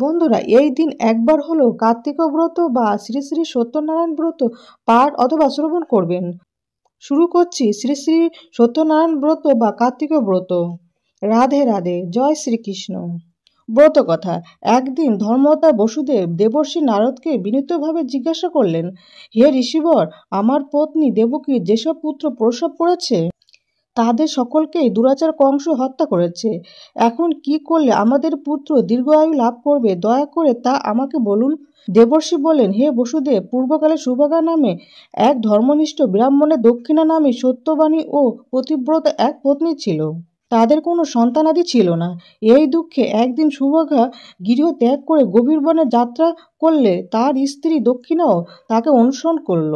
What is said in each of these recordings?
বন্ধুরা, এই দিন একবার হলো কার্তিক ব্রত বা শ্রী শ্রী সত্যনারায়ণ ব্রত পাঠ অথবা শ্রবণ করবেন। শুরু করছি শ্রী শ্রী সত্যনারায়ণ ব্রত বা কার্তিক ব্রত। রাধে রাধে, জয় শ্রীকৃষ্ণ। ব্রত কথা। একদিন ধর্মতা বসুদেব দেবর্ষি নারদকে বিনীতভাবে জিজ্ঞাসা করলেন, হে ঋষিবর, আমার পত্নী দেবকী যেসব পুত্র প্রসব করেছে তাদের সকলকেই দুরাচার কংস হত্যা করেছে। এখন কি করলে আমাদের পুত্র দীর্ঘায়ু লাভ করবে, দয়া করে তা আমাকে বলুন। দেবর্ষি বলেন, হে বসুদেব, পূর্বকালে সুভগা নামে এক ধর্মনিষ্ঠ ব্রাহ্মণের দক্ষিণা নামে সত্যবাণী ও পতিব্রত এক পত্নী ছিল। তাদের কোনো সন্তানাদি ছিল না। এই দুঃখে একদিন সুভগা গৃহ ত্যাগ করে গভীর বনে যাত্রা করলে তার স্ত্রী দক্ষিণাও তাকে অনুসরণ করল।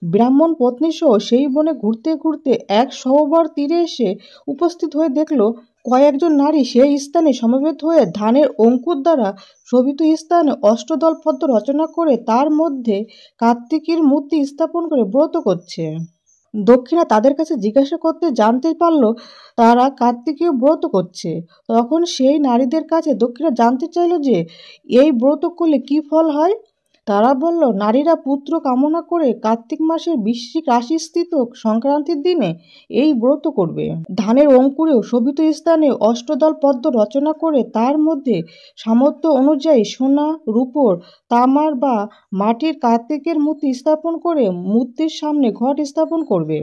ব্রাহ্মণ পত্নীসহ সেই বনে ঘুরতে ঘুরতে এক সরোবর তীরে এসে উপস্থিত হয়ে দেখল কয়েকজন নারী সেই স্থানে সমবেত হয়ে ধানের অঙ্কুর দ্বারা শোভিত স্থানে অষ্টদল পদ্ম রচনা করে তার মধ্যে কার্তিকের মূর্তি স্থাপন করে ব্রত করছে। দক্ষিণা তাদের কাছে জিজ্ঞাসা করতে জানতে পারল তারা কার্তিকীয় ব্রত করছে। তখন সেই নারীদের কাছে দক্ষিণা জানতে চাইল যে এই ব্রত করলে কি ফল হয়। তারা বলল, নারীরা পুত্র কামনা করে কার্তিক মাসের বৃশ্চিক রাশিস্থিত সংক্রান্তির দিনে এই ব্রত করবে। ধানের অঙ্কুরেও শোভিত স্থানে অষ্টদল পদ্ম রচনা করে তার মধ্যে সামর্থ্য অনুযায়ী সোনা, রূপোর, তামার বা মাটির কার্তিকের মূর্তি স্থাপন করে মূর্তির সামনে ঘট স্থাপন করবে।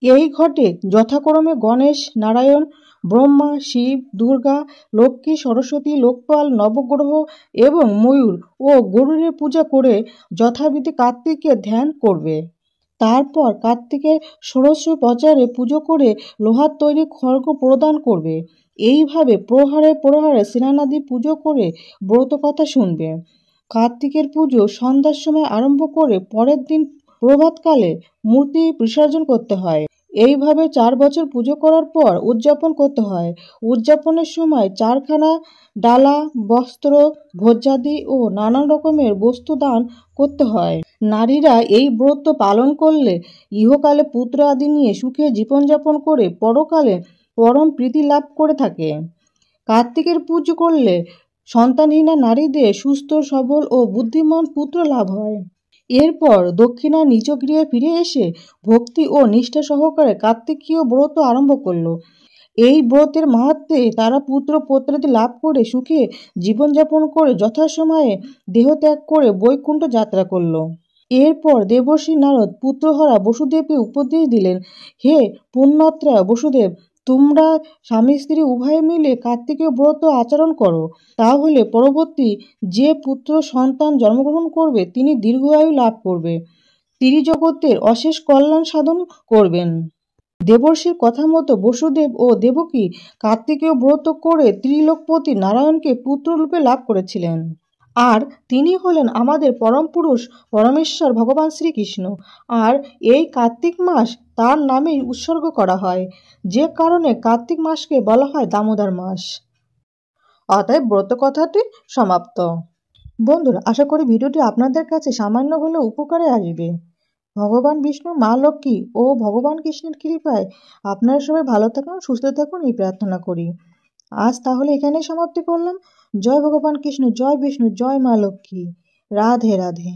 এই ঘটে যথাক্রমে গণেশ, নারায়ণ, ব্রহ্মা, শিব, দুর্গা, লক্ষ্মী, সরস্বতী, লোকপাল, নবগ্রহ এবং ময়ূর ও গরুড়ের পূজা করে যথাবিধি কার্তিকের ধ্যান করবে। তারপর কার্তিকের ষোড়শ প্রচারে পুজো করে লোহার তৈরি খড়গ প্রদান করবে। এইভাবে প্রহারে প্রহারে স্নানাদি পুজো করে ব্রত কথা শুনবে। কার্তিকের পুজো সন্ধ্যার সময় আরম্ভ করে পরের দিন প্রভাতকালে মূর্তি বিসর্জন করতে হয়। এইভাবে 4 বছর পুজো করার পর উদযাপন করতে হয়। উদযাপনের সময় 4খানা ডালা, বস্ত্র, ভোজ্যাদি ও নানান রকমের বস্তু দান করতে হয়। নারীরা এই ব্রত পালন করলে ইহকালে পুত্র আদি নিয়ে সুখে জীবনযাপন করে পরকালে পরম প্রীতি লাভ করে থাকে। কার্তিকের পুজো করলে সন্তানহীনা নারীদের সুস্থ, সবল ও বুদ্ধিমান পুত্র লাভ হয়। এরপর দক্ষিণা নিজ গৃহে ফিরে এসে ভক্তি ও নিষ্ঠা সহকারে কার্তিকীয় ব্রত আরম্ভ করল। এই ব্রতের মাহাত্ম্যে তারা পুত্র পৌত্রাদি লাভ করে সুখে জীবনযাপন করে যথাসময়ে দেহত্যাগ করে বৈকুণ্ঠ যাত্রা করল। এরপর দেবর্ষি নারদ পুত্রহারা বসুদেবকে উপদেশ দিলেন, হে পুণ্যত্রা বসুদেব, তোমরা স্বামী স্ত্রী উভয়ে মিলে কার্তিকীয় ব্রত আচরণ করো। তাহলে পরবর্তী যে পুত্র সন্তান জন্মগ্রহণ করবে তিনি দীর্ঘায়ু লাভ করবে, ত্রিজগতের অশেষ কল্যাণ সাধন করবেন। দেবর্ষির কথা মতো বসুদেব ও দেবকী কার্তিকীয় ব্রত করে ত্রিলোকপতি নারায়ণকে পুত্ররূপে লাভ করেছিলেন। আর তিনি হলেন আমাদের পরম পুরুষ পরমেশ্বর ভগবান শ্রীকৃষ্ণ। আর এই কার্তিক মাস তার নামেই উৎসর্গ করা হয়, যে কারণে কার্তিক মাসকে বলা হয় দামোদর মাস। অতএব ব্রত কথাটি সমাপ্ত। বন্ধুরা, আশা করি ভিডিওটি আপনাদের কাছে সামান্য হলেও উপকারে আসবে। ভগবান বিষ্ণু, মা লক্ষ্মী ও ভগবান কৃষ্ণের কৃপায় আপনারা সবাই ভালো থাকুন, সুস্থ থাকুন এই প্রার্থনা করি। আজ তাহলে এখানেই সমাপ্তি করলাম। জয় ভগবান কৃষ্ণ, জয় বিষ্ণু, জয় মা লক্ষ্মী। রাধে রাধে।